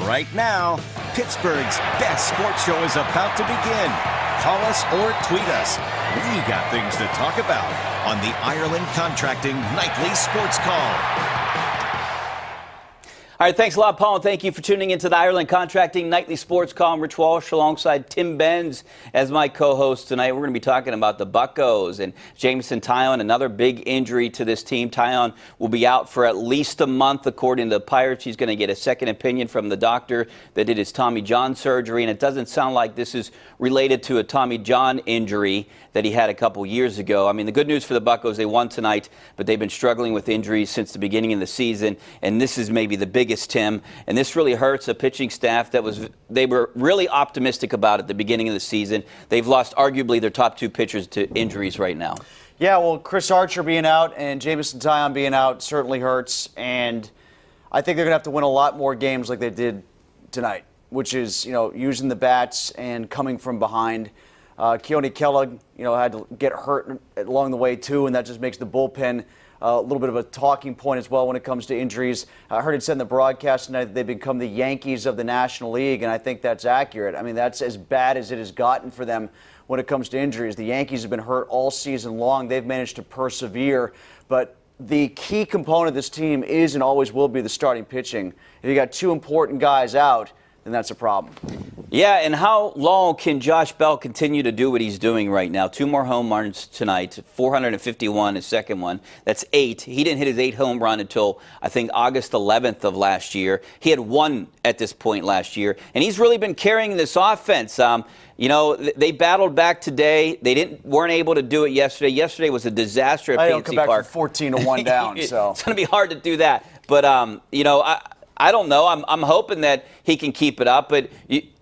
Right now, Pittsburgh's best sports show is about to begin. Call us or tweet us. We got things to talk about on the Ireland Contracting Nightly Sports Call. All right, thanks a lot, Paul, and thank you for tuning into the Ireland Contracting Nightly Sports Call. I'm Rich Walsh alongside Tim Benz as my co-host tonight. We're going to be talking about the Buccos and Jameson Taillon, another big injury to this team. Taillon will be out for at least a month, according to the Pirates. He's going to get a second opinion from the doctor that did his Tommy John surgery, and it doesn't sound like this is related to a Tommy John injury that he had a couple years ago. I mean, the good news for the Buccos, they won tonight, but they've been struggling with injuries since the beginning of the season, and this is maybe the biggest, Tim, and this really hurts a pitching staff they were really optimistic about at the beginning of the season. They've lost arguably their top two pitchers to injuries right now. Yeah, well, Chris Archer being out and Jameson Taillon being out certainly hurts, and I think they're going to have to win a lot more games like they did tonight, which is, using the bats and coming from behind. Keone Kellogg, had to get hurt along the way too, and that just makes the bullpen a little bit of a talking point as well when it comes to injuries. I heard it said in the broadcast tonight that they've become the Yankees of the National League, and I think that's accurate. I mean, that's as bad as it has gotten for them when it comes to injuries. The Yankees have been hurt all season long. They've managed to persevere, but the key component of this team is and always will be the starting pitching. If you got two important guys out, then that's a problem. Yeah, and how long can Josh Bell continue to do what he's doing right now? 2 more home runs tonight, 451, his second one. That's 8. He didn't hit his 8th home run until, I think, August 11th of last year. He had 1 at this point last year, and he's really been carrying this offense. They battled back today. They weren't able to do it yesterday. Yesterday was a disaster at PNC Park. I don't come back from 14-1 down, so. It's going to be hard to do that. But, I don't know. I'm hoping that he can keep it up. But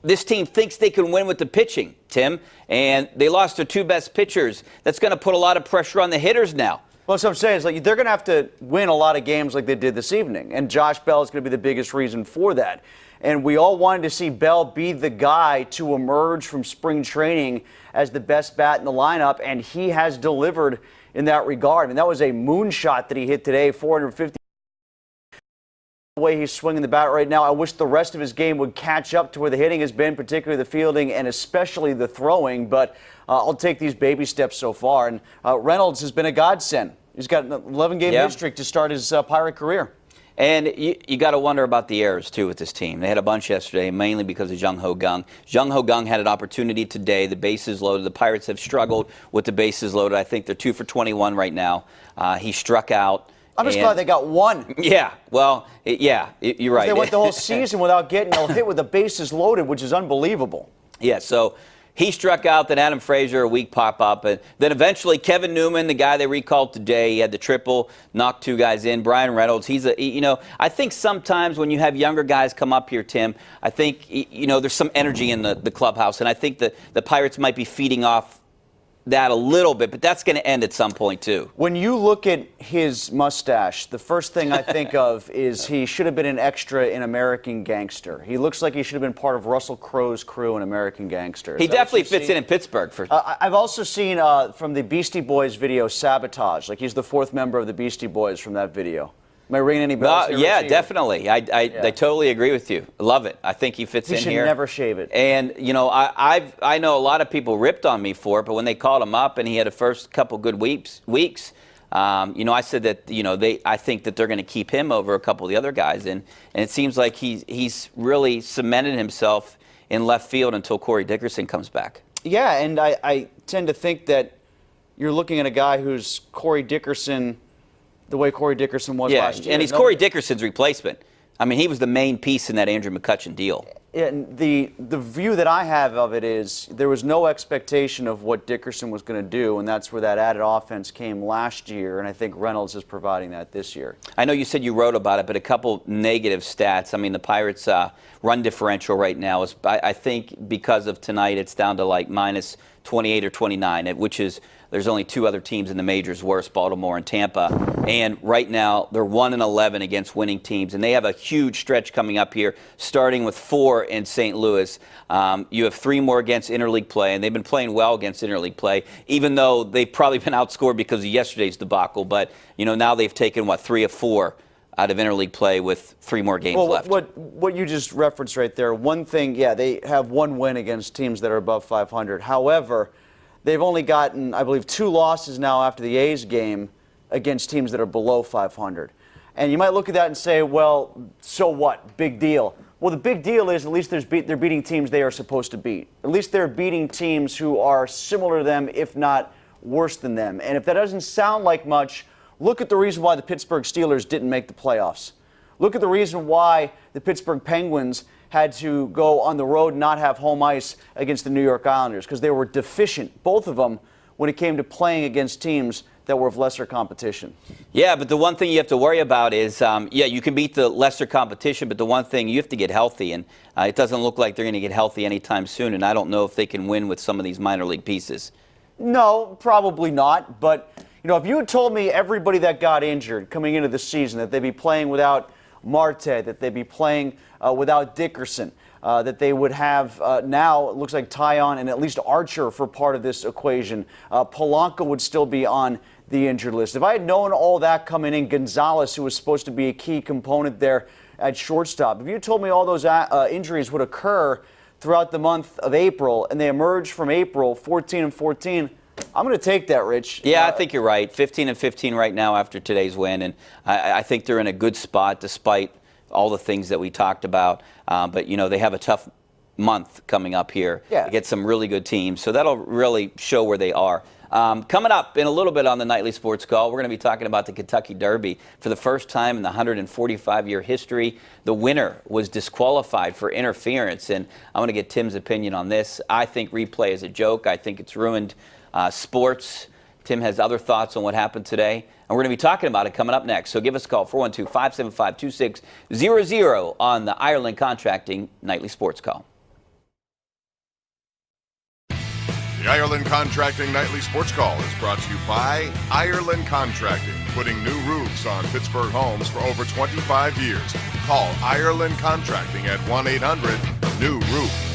this team thinks they can win with the pitching, Tim. And they lost their 2 best pitchers. That's going to put a lot of pressure on the hitters now. Well, that's what I'm saying. Is they're going to have to win a lot of games like they did this evening. And Josh Bell is going to be the biggest reason for that. And we all wanted to see Bell be the guy to emerge from spring training as the best bat in the lineup. And he has delivered in that regard. I mean, that was a moonshot that he hit today, 450. The way he's swinging the bat right now, I wish the rest of his game would catch up to where the hitting has been, particularly the fielding and especially the throwing. But I'll take these baby steps so far. And Reynolds has been a godsend. He's got an 11-game hit streak to start his Pirate career. And you got to wonder about the errors, too, with this team. They had a bunch yesterday, mainly because of Jung Ho Kang. Jung Ho Kang had an opportunity today. The bases loaded. The Pirates have struggled with the bases loaded. I think they're 2 for 21 right now. He struck out. I'm just glad they got 1. Yeah, well, you're right. They went the whole season without getting a hit with the bases loaded, which is unbelievable. Yeah, so he struck out, then Adam Frazier, a weak pop-up, and then eventually Kevin Newman, the guy they recalled today, he had the triple, knocked 2 guys in. Brian Reynolds, I think sometimes when you have younger guys come up here, Tim, I think, there's some energy in the clubhouse, and I think the Pirates might be feeding off that a little bit, but that's going to end at some point too. When you look at his mustache, the first thing I think of is he should have been an extra in American Gangster. He looks like he should have been part of Russell Crowe's crew in American Gangster. He definitely fits in Pittsburgh. I've also seen from the Beastie Boys video, Sabotage. Like he's the 4th member of the Beastie Boys from that video. Am I ringing any bells here? Yeah, definitely. I totally agree with you. Love it. I think he fits in here. He should never shave it. And, I know a lot of people ripped on me for it, but when they called him up and he had a first couple good weeks, I said that, I think that they're going to keep him over a couple of the other guys. And it seems like he's really cemented himself in left field until Corey Dickerson comes back. Yeah, and I tend to think that you're looking at a guy who's Corey Dickerson the way Corey Dickerson was last year. And he's Corey Dickerson's replacement. I mean, he was the main piece in that Andrew McCutchen deal. And the view that I have of it is there was no expectation of what Dickerson was going to do, and that's where that added offense came last year, and I think Reynolds is providing that this year. I know you said you wrote about it, but a couple negative stats. I mean, the Pirates' run differential right now is, I think because of tonight, it's down to like minus 28 or 29, which is there's only 2 other teams in the majors worse, Baltimore and Tampa. And right now, they're 1-11 against winning teams. And they have a huge stretch coming up here, starting with 4 in St. Louis. You have 3 more against interleague play, and they've been playing well against interleague play, even though they've probably been outscored because of yesterday's debacle. But, now they've taken, 3 of 4 out of interleague play with 3 more games left. What you just referenced right there, one thing, yeah, they have 1 win against teams that are above 500. However, they've only gotten, I believe, 2 losses now after the A's game against teams that are below 500. And you might look at that and say, well, so what? Big deal. Well, the big deal is at least they're beating teams they are supposed to beat. At least they're beating teams who are similar to them, if not worse than them. And if that doesn't sound like much, look at the reason why the Pittsburgh Steelers didn't make the playoffs. Look at the reason why the Pittsburgh Penguins had to go on the road and not have home ice against the New York Islanders because they were deficient, both of them, when it came to playing against teams that were of lesser competition. Yeah, but the one thing you have to worry about is, you can beat the lesser competition, but the one thing, you have to get healthy, and it doesn't look like they're going to get healthy anytime soon, and I don't know if they can win with some of these minor league pieces. No, probably not, but if you had told me everybody that got injured coming into the season, that they'd be playing without Marte, that they'd be playing without Dickerson, that they would have now, it looks like Tyon and at least Archer for part of this equation. Polanco would still be on the injured list. If I had known all that coming in, Gonzalez, who was supposed to be a key component there at shortstop, if you told me all those injuries would occur throughout the month of April and they emerged from April 14-14, I'm going to take that, Rich. Yeah, I think you're right. 15-15 right now after today's win, and I think they're in a good spot despite all the things that we talked about. But, they have a tough month coming up here. Yeah. To get some really good teams, so that'll really show where they are. Coming up in a little bit on the Nightly Sports Call, we're going to be talking about the Kentucky Derby. For the first time in the 145-year history, the winner was disqualified for interference, and I want to get Tim's opinion on this. I think replay is a joke. I think it's ruined sports. Tim has other thoughts on what happened today, and we're going to be talking about it coming up next. So give us a call, 412-575-2600 on the Ireland Contracting Nightly Sports Call. The Ireland Contracting Nightly Sports Call is brought to you by Ireland Contracting, putting new roofs on Pittsburgh homes for over 25 years. Call Ireland Contracting at 1-800-NEW-ROOF.